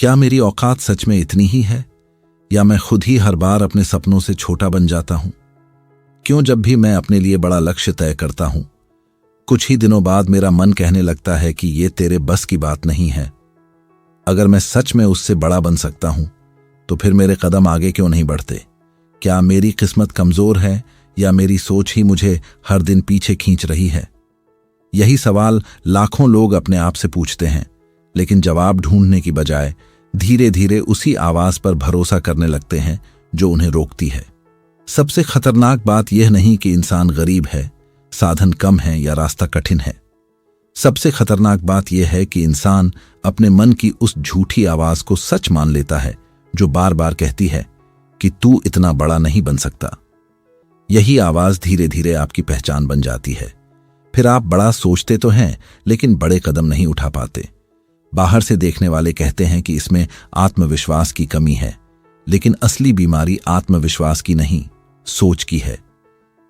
क्या मेरी औकात सच में इतनी ही है, या मैं खुद ही हर बार अपने सपनों से छोटा बन जाता हूं? क्यों जब भी मैं अपने लिए बड़ा लक्ष्य तय करता हूं, कुछ ही दिनों बाद मेरा मन कहने लगता है कि ये तेरे बस की बात नहीं है। अगर मैं सच में उससे बड़ा बन सकता हूं, तो फिर मेरे कदम आगे क्यों नहीं बढ़ते? क्या मेरी किस्मत कमजोर है, या मेरी सोच ही मुझे हर दिन पीछे खींच रही है? यही सवाल लाखों लोग अपने आप से पूछते हैं, लेकिन जवाब ढूंढने की बजाय धीरे धीरे उसी आवाज पर भरोसा करने लगते हैं जो उन्हें रोकती है। सबसे खतरनाक बात यह नहीं कि इंसान गरीब है, साधन कम है या रास्ता कठिन है। सबसे खतरनाक बात यह है कि इंसान अपने मन की उस झूठी आवाज को सच मान लेता है जो बार बार कहती है कि तू इतना बड़ा नहीं बन सकता। यही आवाज धीरे धीरे आपकी पहचान बन जाती है। फिर आप बड़ा सोचते तो हैं, लेकिन बड़े कदम नहीं उठा पाते। बाहर से देखने वाले कहते हैं कि इसमें आत्मविश्वास की कमी है, लेकिन असली बीमारी आत्मविश्वास की नहीं, सोच की है।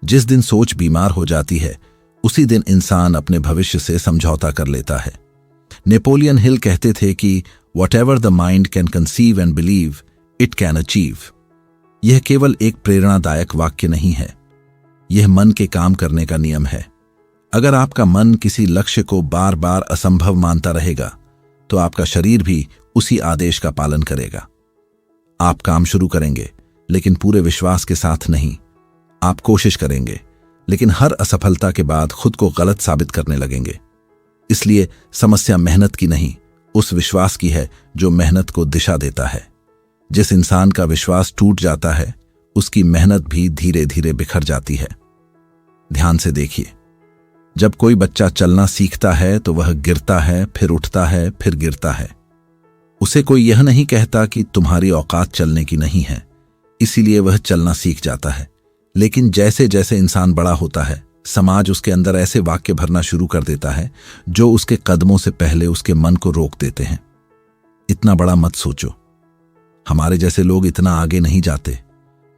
जिस दिन सोच बीमार हो जाती है, उसी दिन इंसान अपने भविष्य से समझौता कर लेता है। नेपोलियन हिल कहते थे कि whatever the mind can conceive and believe it can achieve. यह केवल एक प्रेरणादायक वाक्य नहीं है, यह मन के काम करने का नियम है। अगर आपका मन किसी लक्ष्य को बार बार असंभव मानता रहेगा, तो आपका शरीर भी उसी आदेश का पालन करेगा। आप काम शुरू करेंगे, लेकिन पूरे विश्वास के साथ नहीं। आप कोशिश करेंगे, लेकिन हर असफलता के बाद खुद को गलत साबित करने लगेंगे। इसलिए समस्या मेहनत की नहीं, उस विश्वास की है जो मेहनत को दिशा देता है। जिस इंसान का विश्वास टूट जाता है, उसकी मेहनत भी धीरे धीरे बिखर जाती है। ध्यान से देखिए, जब कोई बच्चा चलना सीखता है तो वह गिरता है, फिर उठता है, फिर गिरता है। उसे कोई यह नहीं कहता कि तुम्हारी औकात चलने की नहीं है, इसीलिए वह चलना सीख जाता है। लेकिन जैसे जैसे इंसान बड़ा होता है, समाज उसके अंदर ऐसे वाक्य भरना शुरू कर देता है जो उसके कदमों से पहले उसके मन को रोक देते हैं। इतना बड़ा मत सोचो, हमारे जैसे लोग इतना आगे नहीं जाते,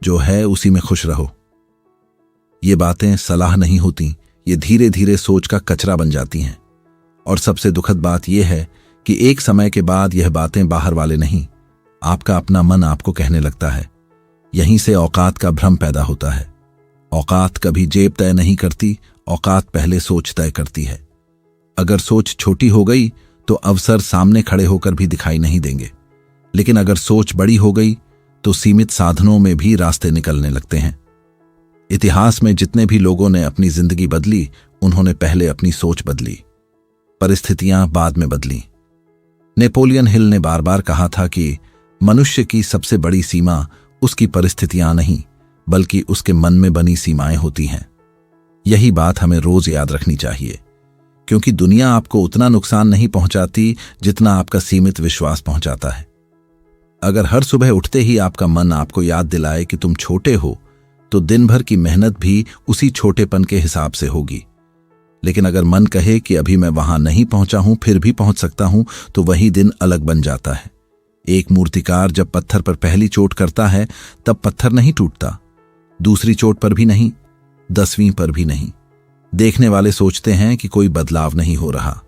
जो है उसी में खुश रहो। ये बातें सलाह नहीं होती, ये धीरे धीरे सोच का कचरा बन जाती हैं। और सबसे दुखद बात यह है कि एक समय के बाद यह बातें बाहर वाले नहीं, आपका अपना मन आपको कहने लगता है। यहीं से औकात का भ्रम पैदा होता है। औकात कभी जेब तय नहीं करती, औकात पहले सोच तय करती है। अगर सोच छोटी हो गई तो अवसर सामने खड़े होकर भी दिखाई नहीं देंगे, लेकिन अगर सोच बड़ी हो गई तो सीमित साधनों में भी रास्ते निकलने लगते हैं। इतिहास में जितने भी लोगों ने अपनी जिंदगी बदली, उन्होंने पहले अपनी सोच बदली, परिस्थितियां बाद में बदली। नेपोलियन हिल ने बार बार कहा था कि मनुष्य की सबसे बड़ी सीमा उसकी परिस्थितियां नहीं, बल्कि उसके मन में बनी सीमाएं होती हैं। यही बात हमें रोज याद रखनी चाहिए, क्योंकि दुनिया आपको उतना नुकसान नहीं पहुंचाती जितना आपका सीमित विश्वास पहुंचाता है। अगर हर सुबह उठते ही आपका मन आपको याद दिलाए कि तुम छोटे हो, तो दिन भर की मेहनत भी उसी छोटेपन के हिसाब से होगी। लेकिन अगर मन कहे कि अभी मैं वहां नहीं पहुंचा हूं, फिर भी पहुंच सकता हूं, तो वही दिन अलग बन जाता है। एक मूर्तिकार जब पत्थर पर पहली चोट करता है, तब पत्थर नहीं टूटता, दूसरी चोट पर भी नहीं, 10वीं पर भी नहीं। देखने वाले सोचते हैं कि कोई बदलाव नहीं हो रहा,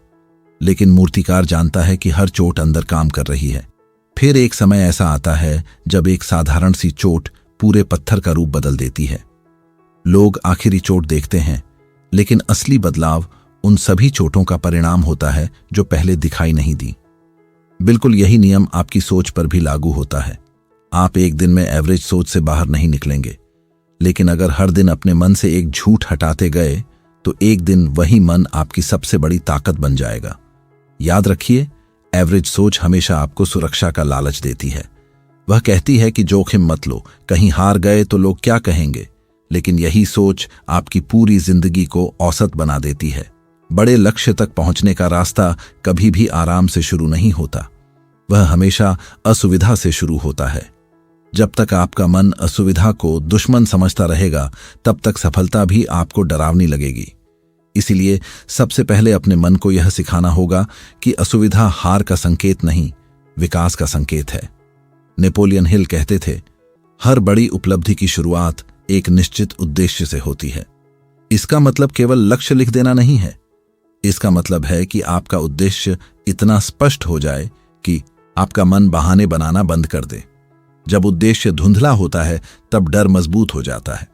लेकिन मूर्तिकार जानता है कि हर चोट अंदर काम कर रही है। फिर एक समय ऐसा आता है जब एक साधारण सी चोट पूरे पत्थर का रूप बदल देती है। लोग आखिरी चोट देखते हैं, लेकिन असली बदलाव उन सभी चोटों का परिणाम होता है जो पहले दिखाई नहीं दी। बिल्कुल यही नियम आपकी सोच पर भी लागू होता है। आप एक दिन में एवरेज सोच से बाहर नहीं निकलेंगे, लेकिन अगर हर दिन अपने मन से एक झूठ हटाते गए, तो एक दिन वही मन आपकी सबसे बड़ी ताकत बन जाएगा। याद रखिए, एवरेज सोच हमेशा आपको सुरक्षा का लालच देती है। वह कहती है कि जोखिम मत लो, कहीं हार गए तो लोग क्या कहेंगे। लेकिन यही सोच आपकी पूरी जिंदगी को औसत बना देती है। बड़े लक्ष्य तक पहुंचने का रास्ता कभी भी आराम से शुरू नहीं होता, वह हमेशा असुविधा से शुरू होता है। जब तक आपका मन असुविधा को दुश्मन समझता रहेगा, तब तक सफलता भी आपको डरावनी लगेगी। इसीलिए सबसे पहले अपने मन को यह सिखाना होगा कि असुविधा हार का संकेत नहीं, विकास का संकेत है। नेपोलियन हिल कहते थे, हर बड़ी उपलब्धि की शुरुआत एक निश्चित उद्देश्य से होती है। इसका मतलब केवल लक्ष्य लिख देना नहीं है, इसका मतलब है कि आपका उद्देश्य इतना स्पष्ट हो जाए कि आपका मन बहाने बनाना बंद कर दे। जब उद्देश्य धुंधला होता है तब डर मजबूत हो जाता है,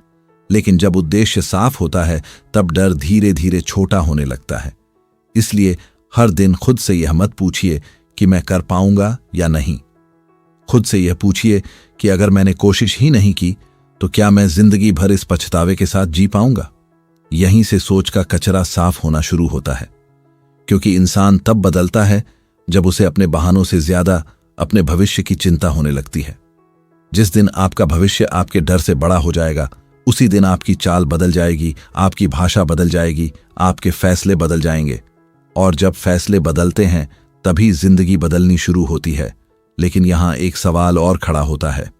लेकिन जब उद्देश्य साफ होता है तब डर धीरे धीरे छोटा होने लगता है। इसलिए हर दिन खुद से यह मत पूछिए कि मैं कर पाऊंगा या नहीं। खुद से यह पूछिए कि अगर मैंने कोशिश ही नहीं की तो क्या मैं जिंदगी भर इस पछतावे के साथ जी पाऊंगा। यहीं से सोच का कचरा साफ होना शुरू होता है, क्योंकि इंसान तब बदलता है जब उसे अपने बहानों से ज्यादा अपने भविष्य की चिंता होने लगती है। जिस दिन आपका भविष्य आपके डर से बड़ा हो जाएगा, उसी दिन आपकी चाल बदल जाएगी, आपकी भाषा बदल जाएगी, आपके फैसले बदल जाएंगे। और जब फैसले बदलते हैं तभी जिंदगी बदलनी शुरू होती है। लेकिन यहां एक सवाल और खड़ा होता है।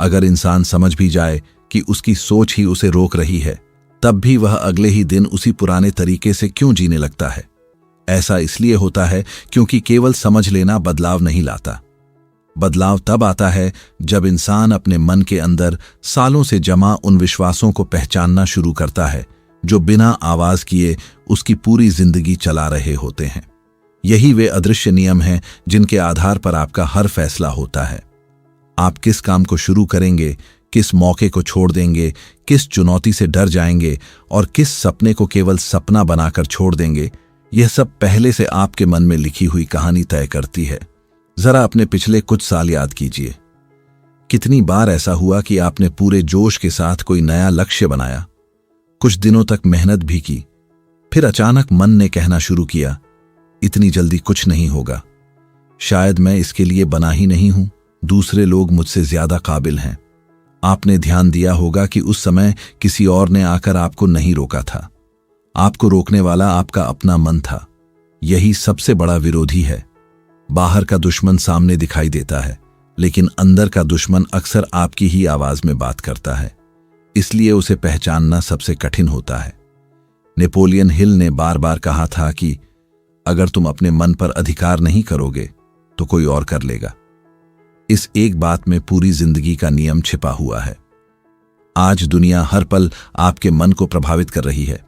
अगर इंसान समझ भी जाए कि उसकी सोच ही उसे रोक रही है, तब भी वह अगले ही दिन उसी पुराने तरीके से क्यों जीने लगता है? ऐसा इसलिए होता है क्योंकि केवल समझ लेना बदलाव नहीं लाता। बदलाव तब आता है जब इंसान अपने मन के अंदर सालों से जमा उन विश्वासों को पहचानना शुरू करता है जो बिना आवाज किए उसकी पूरी जिंदगी चला रहे होते हैं। यही वे अदृश्य नियम हैं जिनके आधार पर आपका हर फैसला होता है। आप किस काम को शुरू करेंगे, किस मौके को छोड़ देंगे, किस चुनौती से डर जाएंगे और किस सपने को केवल सपना बनाकर छोड़ देंगे, यह सब पहले से आपके मन में लिखी हुई कहानी तय करती है। जरा अपने पिछले कुछ साल याद कीजिए। कितनी बार ऐसा हुआ कि आपने पूरे जोश के साथ कोई नया लक्ष्य बनाया, कुछ दिनों तक मेहनत भी की, फिर अचानक मन ने कहना शुरू किया, इतनी जल्दी कुछ नहीं होगा, शायद मैं इसके लिए बना ही नहीं हूं, दूसरे लोग मुझसे ज्यादा काबिल हैं। आपने ध्यान दिया होगा कि उस समय किसी और ने आकर आपको नहीं रोका था। आपको रोकने वाला आपका अपना मन था। यही सबसे बड़ा विरोधी है। बाहर का दुश्मन सामने दिखाई देता है, लेकिन अंदर का दुश्मन अक्सर आपकी ही आवाज में बात करता है। इसलिए उसे पहचानना सबसे कठिन होता है। नेपोलियन हिल ने बार बार कहा था कि अगर तुम अपने मन पर अधिकार नहीं करोगे तो कोई और कर लेगा। इस एक बात में पूरी जिंदगी का नियम छिपा हुआ है। आज दुनिया हर पल आपके मन को प्रभावित कर रही है।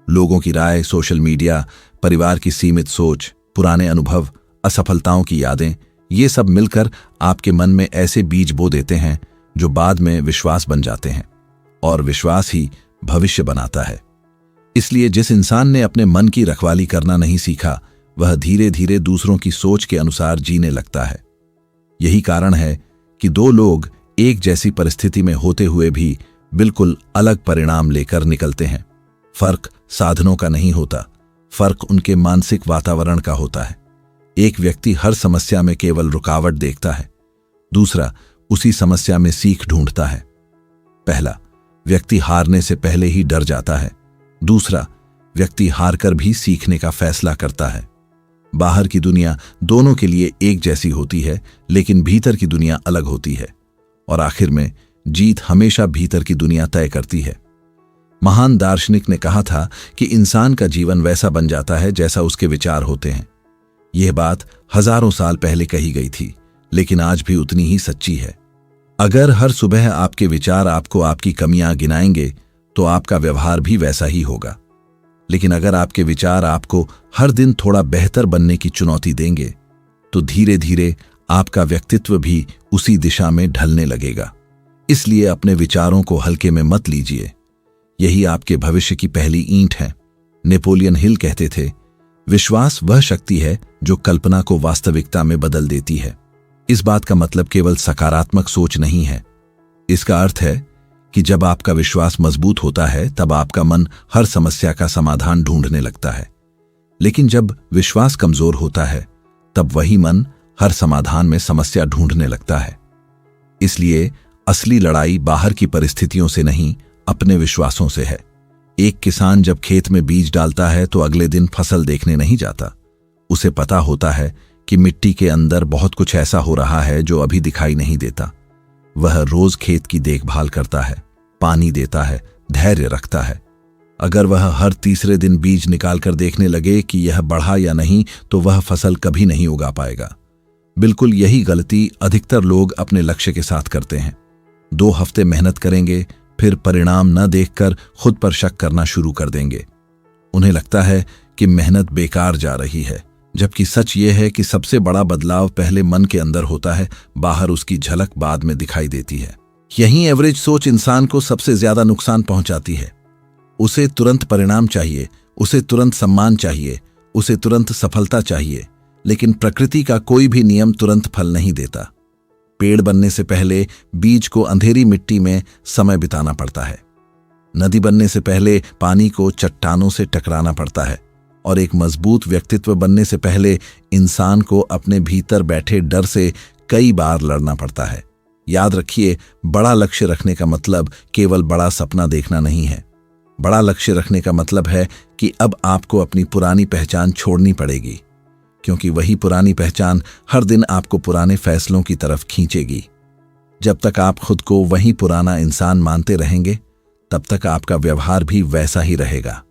लोगों की राय, सोशल मीडिया, परिवार की सीमित सोच, पुराने अनुभव, असफलताओं की यादें, ये सब मिलकर आपके मन में ऐसे बीज बो देते हैं जो बाद में विश्वास बन जाते हैं, और विश्वास ही भविष्य बनाता है। इसलिए जिस इंसान ने अपने मन की रखवाली करना नहीं सीखा, वह धीरे धीरे दूसरों की सोच के अनुसार जीने लगता है। यही कारण है कि दो लोग एक जैसी परिस्थिति में होते हुए भी बिल्कुल अलग परिणाम लेकर निकलते हैं। फर्क साधनों का नहीं होता, फर्क उनके मानसिक वातावरण का होता है। एक व्यक्ति हर समस्या में केवल रुकावट देखता है, दूसरा उसी समस्या में सीख ढूंढता है। पहला व्यक्ति हारने से पहले ही डर जाता है, दूसरा व्यक्ति हारकर भी सीखने का फैसला करता है। बाहर की दुनिया दोनों के लिए एक जैसी होती है, लेकिन भीतर की दुनिया अलग होती है, और आखिर में जीत हमेशा भीतर की दुनिया तय करती है। महान दार्शनिक ने कहा था कि इंसान का जीवन वैसा बन जाता है जैसा उसके विचार होते हैं। यह बात हजारों साल पहले कही गई थी, लेकिन आज भी उतनी ही सच्ची है। अगर हर सुबह आपके विचार आपको आपकी कमियां गिनाएंगे तो आपका व्यवहार भी वैसा ही होगा। लेकिन अगर आपके विचार आपको हर दिन थोड़ा बेहतर बनने की चुनौती देंगे तो धीरे धीरे आपका व्यक्तित्व भी उसी दिशा में ढलने लगेगा। इसलिए अपने विचारों को हल्के में मत लीजिए, यही आपके भविष्य की पहली ईंट है। नेपोलियन हिल कहते थे, विश्वास वह शक्ति है जो कल्पना को वास्तविकता में बदल देती है। इस बात का मतलब केवल सकारात्मक सोच नहीं है। इसका अर्थ है कि जब आपका विश्वास मजबूत होता है तब आपका मन हर समस्या का समाधान ढूंढने लगता है, लेकिन जब विश्वास कमजोर होता है तब वही मन हर समाधान में समस्या ढूंढने लगता है। इसलिए असली लड़ाई बाहर की परिस्थितियों से नहीं, अपने विश्वासों से है। एक किसान जब खेत में बीज डालता है तो अगले दिन फसल देखने नहीं जाता। उसे पता होता है कि मिट्टी के अंदर बहुत कुछ ऐसा हो रहा है जो अभी दिखाई नहीं देता। वह रोज खेत की देखभाल करता है, पानी देता है, धैर्य रखता है। अगर वह हर तीसरे दिन बीज निकालकर देखने लगे कि यह बढ़ा या नहीं, तो वह फसल कभी नहीं उगा पाएगा। बिल्कुल यही गलती अधिकतर लोग अपने लक्ष्य के साथ करते हैं। 2 हफ्ते मेहनत करेंगे, फिर परिणाम न देखकर खुद पर शक करना शुरू कर देंगे। उन्हें लगता है कि मेहनत बेकार जा रही है, जबकि सच ये है कि सबसे बड़ा बदलाव पहले मन के अंदर होता है, बाहर उसकी झलक बाद में दिखाई देती है। यही एवरेज सोच इंसान को सबसे ज्यादा नुकसान पहुंचाती है। उसे तुरंत परिणाम चाहिए, उसे तुरंत सम्मान चाहिए, उसे तुरंत सफलता चाहिए, लेकिन प्रकृति का कोई भी नियम तुरंत फल नहीं देता। पेड़ बनने से पहले बीज को अंधेरी मिट्टी में समय बिताना पड़ता है। नदी बनने से पहले पानी को चट्टानों से टकराना पड़ता है, और एक मजबूत व्यक्तित्व बनने से पहले इंसान को अपने भीतर बैठे डर से कई बार लड़ना पड़ता है। याद रखिए, बड़ा लक्ष्य रखने का मतलब केवल बड़ा सपना देखना नहीं है। बड़ा लक्ष्य रखने का मतलब है कि अब आपको अपनी पुरानी पहचान छोड़नी पड़ेगी, क्योंकि वही पुरानी पहचान हर दिन आपको पुराने फैसलों की तरफ खींचेगी। जब तक आप खुद को वही पुराना इंसान मानते रहेंगे, तब तक आपका व्यवहार भी वैसा ही रहेगा।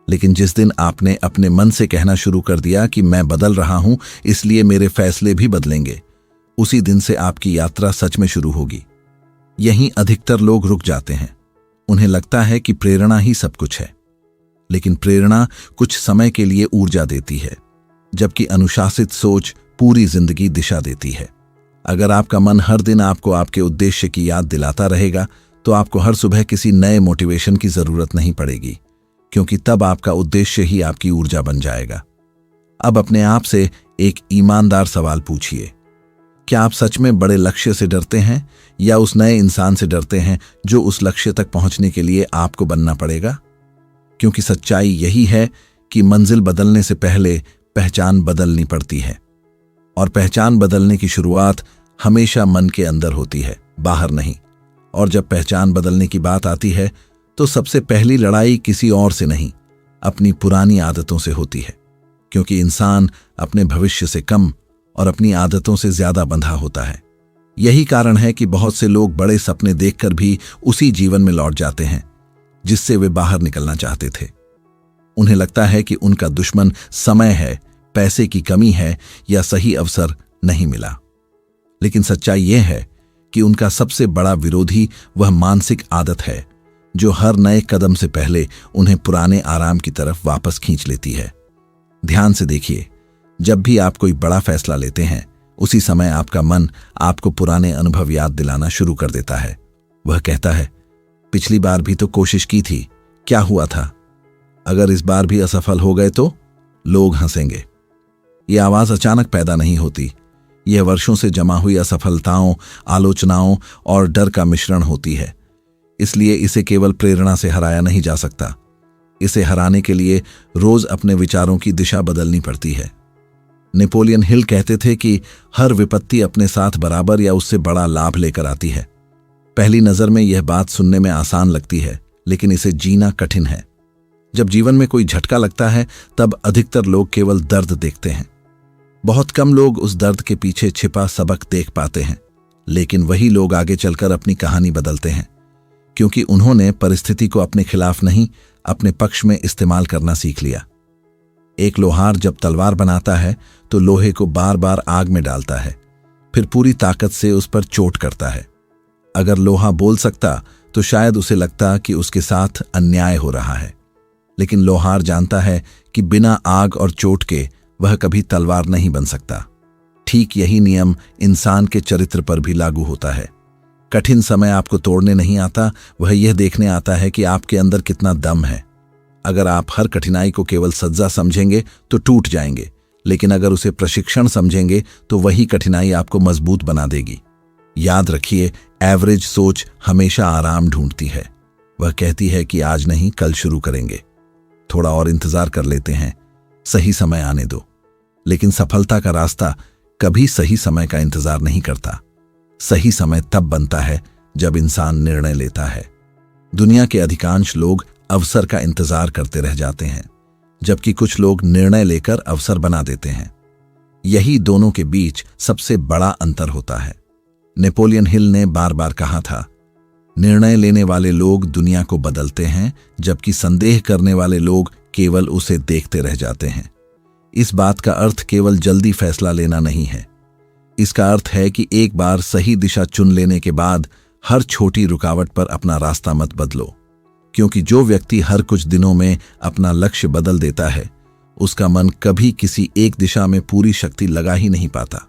लेकिन जिस दिन आपने अपने मन से कहना शुरू कर दिया कि मैं बदल रहा हूं, इसलिए मेरे फैसले भी बदलेंगे, उसी दिन से आपकी यात्रा सच में शुरू होगी। यहीं अधिकतर लोग रुक जाते हैं। उन्हें लगता है कि प्रेरणा ही सब कुछ है, लेकिन प्रेरणा कुछ समय के लिए ऊर्जा देती है, जबकि अनुशासित सोच पूरी जिंदगी दिशा देती है। अगर आपका मन हर दिन आपको आपके उद्देश्य की याद दिलाता रहेगा, तो आपको हर सुबह किसी नए मोटिवेशन की जरूरत नहीं पड़ेगी, क्योंकि तब आपका उद्देश्य ही आपकी ऊर्जा बन जाएगा। अब अपने आप से एक ईमानदार सवाल पूछिए, क्या आप सच में बड़े लक्ष्य से डरते हैं, या उस नए इंसान से डरते हैं जो उस लक्ष्य तक पहुंचने के लिए आपको बनना पड़ेगा? क्योंकि सच्चाई यही है कि मंजिल बदलने से पहले पहचान बदलनी पड़ती है, और पहचान बदलने की शुरुआत हमेशा मन के अंदर होती है, बाहर नहीं। और जब पहचान बदलने की बात आती है, तो सबसे पहली लड़ाई किसी और से नहीं, अपनी पुरानी आदतों से होती है, क्योंकि इंसान अपने भविष्य से कम और अपनी आदतों से ज्यादा बंधा होता है। यही कारण है कि बहुत से लोग बड़े सपने देखकर भी उसी जीवन में लौट जाते हैं जिससे वे बाहर निकलना चाहते थे। उन्हें लगता है कि उनका दुश्मन समय है, पैसे की कमी है, या सही अवसर नहीं मिला। लेकिन सच्चाई यह है कि उनका सबसे बड़ा विरोधी वह मानसिक आदत है जो हर नए कदम से पहले उन्हें पुराने आराम की तरफ वापस खींच लेती है। ध्यान से देखिए, जब भी आप कोई बड़ा फैसला लेते हैं, उसी समय आपका मन आपको पुराने अनुभव याद दिलाना शुरू कर देता है। वह कहता है, पिछली बार भी तो कोशिश की थी, क्या हुआ था? अगर इस बार भी असफल हो गए तो लोग हंसेंगे। यह आवाज अचानक पैदा नहीं होती, यह वर्षों से जमा हुई असफलताओं, आलोचनाओं और डर का मिश्रण होती है। इसलिए इसे केवल प्रेरणा से हराया नहीं जा सकता। इसे हराने के लिए रोज अपने विचारों की दिशा बदलनी पड़ती है। नेपोलियन हिल कहते थे कि हर विपत्ति अपने साथ बराबर या उससे बड़ा लाभ लेकर आती है। पहली नजर में यह बात सुनने में आसान लगती है, लेकिन इसे जीना कठिन है। जब जीवन में कोई झटका लगता है, तब अधिकतर लोग केवल दर्द देखते हैं। बहुत कम लोग उस दर्द के पीछे छिपा सबक देख पाते हैं। लेकिन वही लोग आगे चलकर अपनी कहानी बदलते हैं, क्योंकि उन्होंने परिस्थिति को अपने खिलाफ नहीं, अपने पक्ष में इस्तेमाल करना सीख लिया। एक लोहार जब तलवार बनाता है तो लोहे को बार बार आग में डालता है, फिर पूरी ताकत से उस पर चोट करता है। अगर लोहा बोल सकता तो शायद उसे लगता कि उसके साथ अन्याय हो रहा है, लेकिन लोहार जानता है कि बिना आग और चोट के वह कभी तलवार नहीं बन सकता। ठीक यही नियम इंसान के चरित्र पर भी लागू होता है। कठिन समय आपको तोड़ने नहीं आता, वह यह देखने आता है कि आपके अंदर कितना दम है। अगर आप हर कठिनाई को केवल सज्जा समझेंगे तो टूट जाएंगे, लेकिन अगर उसे प्रशिक्षण समझेंगे तो वही कठिनाई आपको मजबूत बना देगी। याद रखिए, एवरेज सोच हमेशा आराम ढूंढती है। वह कहती है कि आज नहीं, कल शुरू करेंगे, थोड़ा और इंतजार कर लेते हैं, सही समय आने दो। लेकिन सफलता का रास्ता कभी सही समय का इंतजार नहीं करता। सही समय तब बनता है जब इंसान निर्णय लेता है। दुनिया के अधिकांश लोग अवसर का इंतजार करते रह जाते हैं, जबकि कुछ लोग निर्णय लेकर अवसर बना देते हैं। यही दोनों के बीच सबसे बड़ा अंतर होता है। नेपोलियन हिल ने बार बार कहा था, निर्णय लेने वाले लोग दुनिया को बदलते हैं, जबकि संदेह करने वाले लोग केवल उसे देखते रह जाते हैं। इस बात का अर्थ केवल जल्दी फैसला लेना नहीं है। इसका अर्थ है कि एक बार सही दिशा चुन लेने के बाद हर छोटी रुकावट पर अपना रास्ता मत बदलो, क्योंकि जो व्यक्ति हर कुछ दिनों में अपना लक्ष्य बदल देता है, उसका मन कभी किसी एक दिशा में पूरी शक्ति लगा ही नहीं पाता।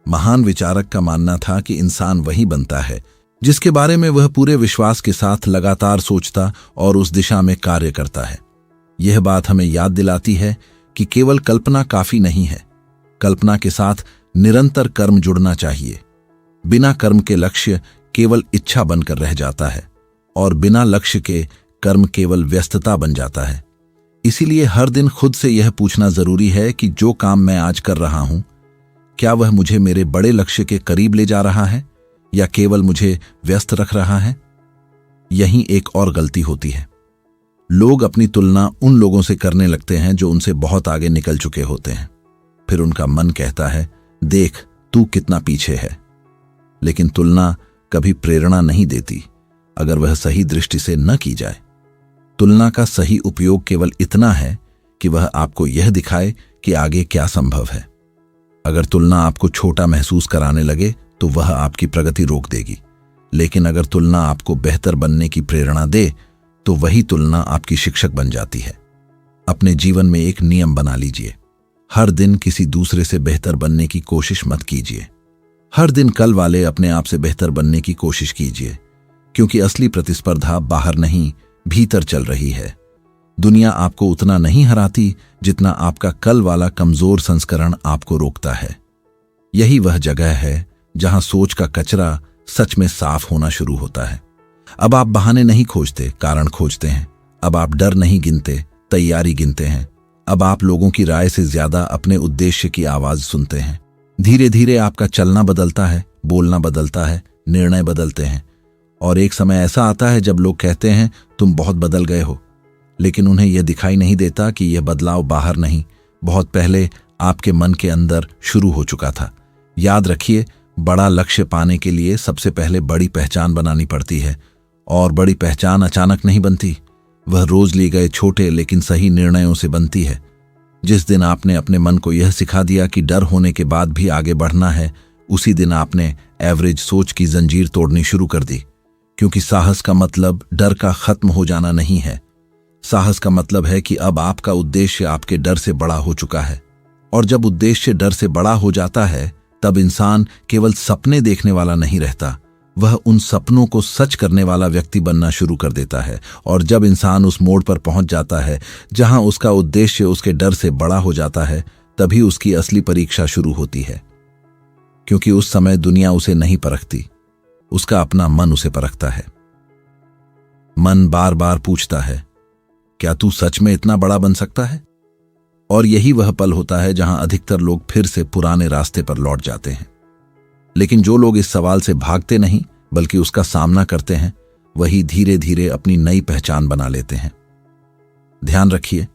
महान विचारक का मानना था कि इंसान वही बनता है जिसके बारे में वह पूरे विश्वास के साथ लगातार सोचता और उस दिशा में कार्य करता है। यह बात हमें याद दिलाती है कि केवल कल्पना काफी नहीं है, कल्पना के साथ निरंतर कर्म जुड़ना चाहिए। बिना कर्म के लक्ष्य केवल इच्छा बनकर रह जाता है और बिना लक्ष्य के कर्म केवल व्यस्तता बन जाता है। इसीलिए हर दिन खुद से यह पूछना जरूरी है कि जो काम मैं आज कर रहा हूं, क्या वह मुझे मेरे बड़े लक्ष्य के करीब ले जा रहा है या केवल मुझे व्यस्त रख रहा है। यहीं एक और गलती होती है। लोग अपनी तुलना उन लोगों से करने लगते हैं जो उनसे बहुत आगे निकल चुके होते हैं। फिर उनका मन कहता है, देख तू कितना पीछे है। लेकिन तुलना कभी प्रेरणा नहीं देती अगर वह सही दृष्टि से न की जाए। तुलना का सही उपयोग केवल इतना है कि वह आपको यह दिखाए कि आगे क्या संभव है। अगर तुलना आपको छोटा महसूस कराने लगे तो वह आपकी प्रगति रोक देगी, लेकिन अगर तुलना आपको बेहतर बनने की प्रेरणा दे तो वही तुलना आपकी शिक्षक बन जाती है। अपने जीवन में एक नियम बना लीजिए, हर दिन किसी दूसरे से बेहतर बनने की कोशिश मत कीजिए। हर दिन कल वाले अपने आप से बेहतर बनने की कोशिश कीजिए, क्योंकि असली प्रतिस्पर्धा बाहर नहीं भीतर चल रही है। दुनिया आपको उतना नहीं हराती जितना आपका कल वाला कमजोर संस्करण आपको रोकता है। यही वह जगह है जहां सोच का कचरा सच में साफ होना शुरू होता है। अब आप बहाने नहीं खोजते, कारण खोजते हैं। अब आप डर नहीं गिनते, तैयारी गिनते हैं। अब आप लोगों की राय से ज्यादा अपने उद्देश्य की आवाज सुनते हैं। धीरे धीरे आपका चलना बदलता है, बोलना बदलता है, निर्णय बदलते हैं। और एक समय ऐसा आता है जब लोग कहते हैं तुम बहुत बदल गए हो, लेकिन उन्हें यह दिखाई नहीं देता कि यह बदलाव बाहर नहीं, बहुत पहले आपके मन के अंदर शुरू हो चुका था। याद रखिए, बड़ा लक्ष्य पाने के लिए सबसे पहले बड़ी पहचान बनानी पड़ती है, और बड़ी पहचान अचानक नहीं बनती। वह रोज लिए गए छोटे लेकिन सही निर्णयों से बनती है। जिस दिन आपने अपने मन को यह सिखा दिया कि डर होने के बाद भी आगे बढ़ना है, उसी दिन आपने एवरेज सोच की जंजीर तोड़नी शुरू कर दी। क्योंकि साहस का मतलब डर का खत्म हो जाना नहीं है। साहस का मतलब है कि अब आपका उद्देश्य आपके डर से बड़ा हो चुका है। और जब उद्देश्य डर से बड़ा हो जाता है, तब इंसान केवल सपने देखने वाला नहीं रहता, वह उन सपनों को सच करने वाला व्यक्ति बनना शुरू कर देता है। और जब इंसान उस मोड़ पर पहुंच जाता है जहां उसका उद्देश्य उसके डर से बड़ा हो जाता है, तभी उसकी असली परीक्षा शुरू होती है। क्योंकि उस समय दुनिया उसे नहीं परखती, उसका अपना मन उसे परखता है। मन बार बार पूछता है, क्या तू सच में इतना बड़ा बन सकता है? और यही वह पल होता है जहां अधिकतर लोग फिर से पुराने रास्ते पर लौट जाते हैं। लेकिन जो लोग इस सवाल से भागते नहीं बल्कि उसका सामना करते हैं, वही धीरे धीरे अपनी नई पहचान बना लेते हैं। ध्यान रखिए,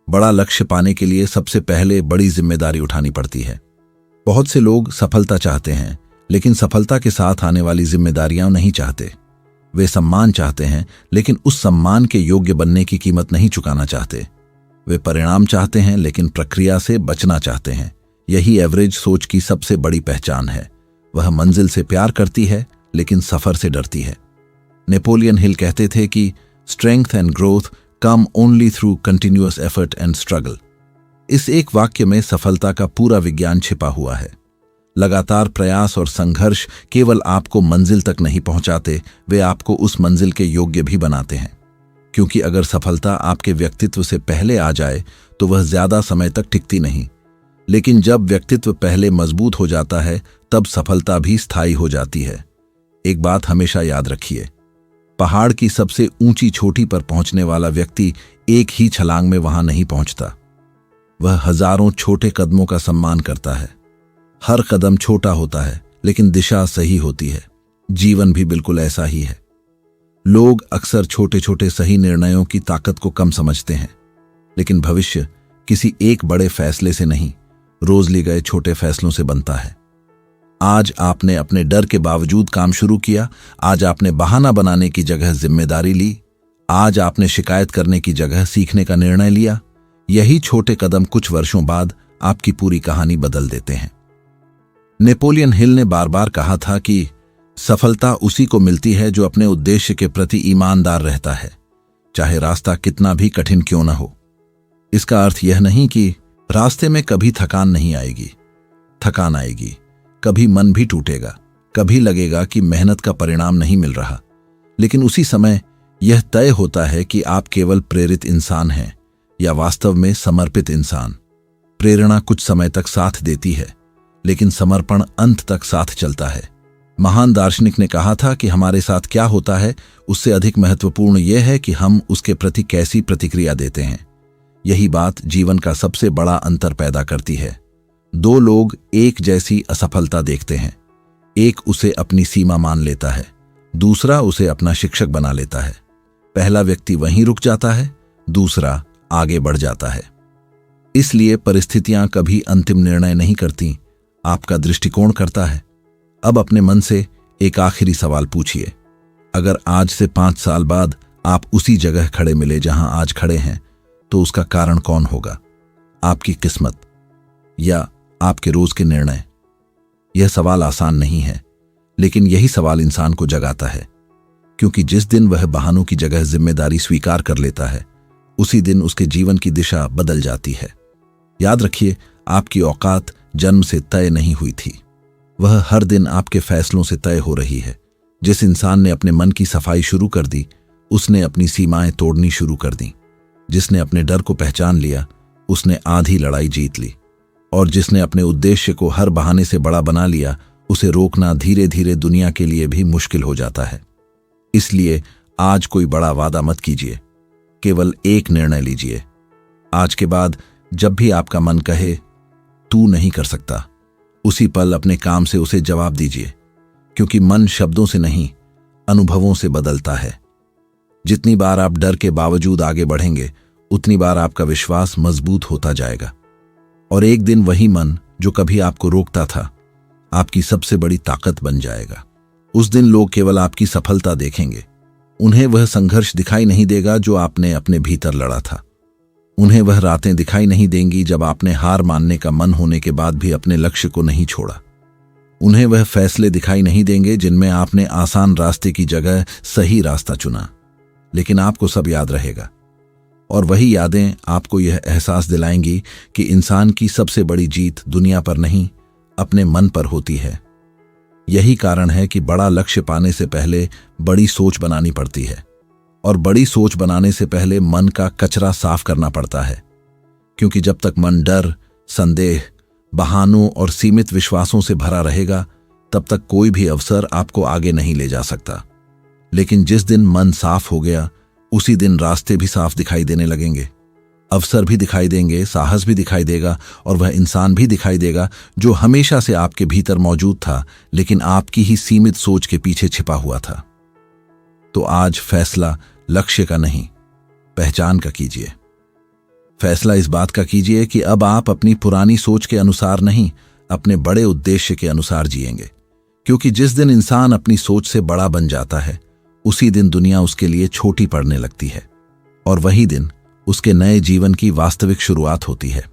बड़ा लक्ष्य पाने के लिए सबसे पहले बड़ी जिम्मेदारी उठानी पड़ती है। बहुत से लोग सफलता चाहते हैं, लेकिन सफलता के साथ आने वाली जिम्मेदारियां नहीं चाहते। वे सम्मान चाहते हैं, लेकिन उस सम्मान के योग्य बनने की कीमत नहीं चुकाना चाहते। वे परिणाम चाहते हैं, लेकिन प्रक्रिया से बचना चाहते हैं। यही एवरेज सोच की सबसे बड़ी पहचान है। वह मंजिल से प्यार करती है, लेकिन सफर से डरती है। नेपोलियन हिल कहते थे कि strength and growth come only through continuous effort and struggle. इस एक वाक्य में सफलता का पूरा विज्ञान छिपा हुआ है। लगातार प्रयास और संघर्ष केवल आपको मंजिल तक नहीं पहुंचाते, वे आपको उस मंजिल के योग्य भी बनाते हैं। क्योंकि अगर सफलता आपके व्यक्तित्व से पहले आ जाए तो वह ज्यादा समय तक टिकती नहीं, लेकिन जब व्यक्तित्व पहले मजबूत हो जाता है तब सफलता भी स्थायी हो जाती है। एक बात हमेशा याद रखिए, पहाड़ की सबसे ऊंची चोटी पर पहुंचने वाला व्यक्ति एक ही छलांग में वहां नहीं पहुंचता। वह हजारों छोटे कदमों का सम्मान करता है। हर कदम छोटा होता है, लेकिन दिशा सही होती है। जीवन भी बिल्कुल ऐसा ही है। लोग अक्सर छोटे छोटे सही निर्णयों की ताकत को कम समझते हैं, लेकिन भविष्य किसी एक बड़े फैसले से नहीं, रोज लिए गए छोटे फैसलों से बनता है। आज आपने अपने डर के बावजूद काम शुरू किया। आज आपने बहाना बनाने की जगह जिम्मेदारी ली। आज आपने शिकायत करने की जगह सीखने का निर्णय लिया। यही छोटे कदम कुछ वर्षों बाद आपकी पूरी कहानी बदल देते हैं। नेपोलियन हिल ने बार बार कहा था कि सफलता उसी को मिलती है जो अपने उद्देश्य के प्रति ईमानदार रहता है, चाहे रास्ता कितना भी कठिन क्यों न हो। इसका अर्थ यह नहीं कि रास्ते में कभी थकान नहीं आएगी। थकान आएगी, कभी मन भी टूटेगा, कभी लगेगा कि मेहनत का परिणाम नहीं मिल रहा, लेकिन उसी समय यह तय होता है कि आप केवल प्रेरित इंसान हैं या वास्तव में समर्पित इंसान। प्रेरणा कुछ समय तक साथ देती है, लेकिन समर्पण अंत तक साथ चलता है। महान दार्शनिक ने कहा था कि हमारे साथ क्या होता है उससे अधिक महत्वपूर्ण यह है कि हम उसके प्रति कैसी प्रतिक्रिया देते हैं। यही बात जीवन का सबसे बड़ा अंतर पैदा करती है। दो लोग एक जैसी असफलता देखते हैं, एक उसे अपनी सीमा मान लेता है, दूसरा उसे अपना शिक्षक बना लेता है। पहला व्यक्ति वहीं रुक जाता है, दूसरा आगे बढ़ जाता है। इसलिए परिस्थितियां कभी अंतिम निर्णय नहीं करती, आपका दृष्टिकोण करता है। अब अपने मन से एक आखिरी सवाल पूछिए, अगर आज से 5 साल बाद आप उसी जगह खड़े मिले जहां आज खड़े हैं, तो उसका कारण कौन होगा? आपकी किस्मत या आपके रोज के निर्णय? यह सवाल आसान नहीं है, लेकिन यही सवाल इंसान को जगाता है, क्योंकि जिस दिन वह बहानों की जगह जिम्मेदारी स्वीकार कर लेता है, उसी दिन उसके जीवन की दिशा बदल जाती है। याद रखिए, आपकी औकात जन्म से तय नहीं हुई थी, वह हर दिन आपके फैसलों से तय हो रही है। जिस इंसान ने अपने मन की सफाई शुरू कर दी, उसने अपनी सीमाएं तोड़नी शुरू कर दी। जिसने अपने डर को पहचान लिया, उसने आधी लड़ाई जीत ली। और जिसने अपने उद्देश्य को हर बहाने से बड़ा बना लिया, उसे रोकना धीरे धीरे दुनिया के लिए भी मुश्किल हो जाता है। इसलिए आज कोई बड़ा वादा मत कीजिए, केवल एक निर्णय लीजिए। आज के बाद जब भी आपका मन कहे तू नहीं कर सकता, उसी पल अपने काम से उसे जवाब दीजिए, क्योंकि मन शब्दों से नहीं, अनुभवों से बदलता है। जितनी बार आप डर के बावजूद आगे बढ़ेंगे, उतनी बार आपका विश्वास मजबूत होता जाएगा। और एक दिन वही मन जो कभी आपको रोकता था, आपकी सबसे बड़ी ताकत बन जाएगा। उस दिन लोग केवल आपकी सफलता देखेंगे, उन्हें वह संघर्ष दिखाई नहीं देगा जो आपने अपने भीतर लड़ा था। उन्हें वह रातें दिखाई नहीं देंगी जब आपने हार मानने का मन होने के बाद भी अपने लक्ष्य को नहीं छोड़ा। उन्हें वह फैसले दिखाई नहीं देंगे जिनमें आपने आसान रास्ते की जगह सही रास्ता चुना। लेकिन आपको सब याद रहेगा, और वही यादें आपको यह एहसास दिलाएंगी कि इंसान की सबसे बड़ी जीत दुनिया पर नहीं, अपने मन पर होती है। यही कारण है कि बड़ा लक्ष्य पाने से पहले बड़ी सोच बनानी पड़ती है, और बड़ी सोच बनाने से पहले मन का कचरा साफ करना पड़ता है। क्योंकि जब तक मन डर, संदेह, बहानों और सीमित विश्वासों से भरा रहेगा, तब तक कोई भी अवसर आपको आगे नहीं ले जा सकता। लेकिन जिस दिन मन साफ हो गया, उसी दिन रास्ते भी साफ दिखाई देने लगेंगे, अवसर भी दिखाई देंगे, साहस भी दिखाई देगा, और वह इंसान भी दिखाई देगा जो हमेशा से आपके भीतर मौजूद था, लेकिन आपकी ही सीमित सोच के पीछे छिपा हुआ था। तो आज फैसला लक्ष्य का नहीं, पहचान का कीजिए। फैसला इस बात का कीजिए कि अब आप अपनी पुरानी सोच के अनुसार नहीं, अपने बड़े उद्देश्य के अनुसार जिएंगे। क्योंकि जिस दिन इंसान अपनी सोच से बड़ा बन जाता है, उसी दिन दुनिया उसके लिए छोटी पड़ने लगती है, और वही दिन उसके नए जीवन की वास्तविक शुरुआत होती है।